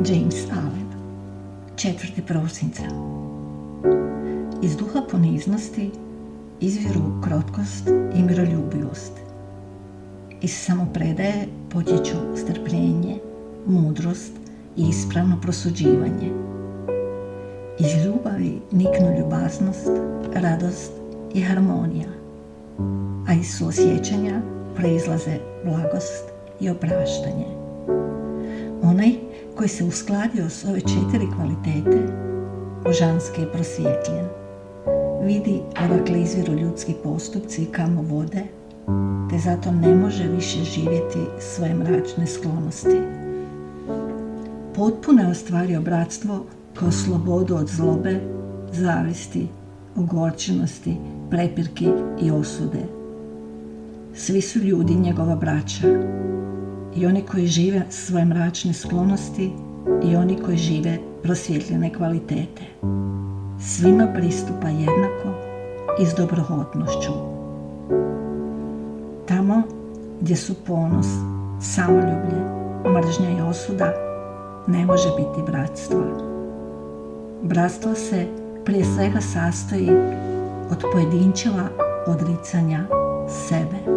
James Allen. 4. prosinca. Iz duha poniznosti izviru krotkost i miroljubivost. Iz samopredaje potječu strpljenje, mudrost i ispravno prosuđivanje. Iz ljubavi niknu ljubaznost, radost i harmonija, a iz suosjećanja proizlaze blagost i opraštanje. Onaj koji se uskladio s ove 4 kvalitete, božanski je prosvjetljen. Vidi odakle izviru ljudski postupci i kamo vode, te zato ne može više živjeti svoje mračne sklonosti. Potpuno je ostvario bratstvo kao slobodu od zlobe, zavisti, ogorčenosti, prepirki i osude. Svi su ljudi njegova braća, i oni koji žive svoje mračne sklonosti i oni koji žive prosvjetljene kvalitete. Svima pristupa jednako i s dobrohotnošću. Tamo gdje su ponos, samoljublje, mržnja i osuda, ne može biti bratstva. Bratstvo se prije svega sastoji od pojedinčeva odricanja sebe.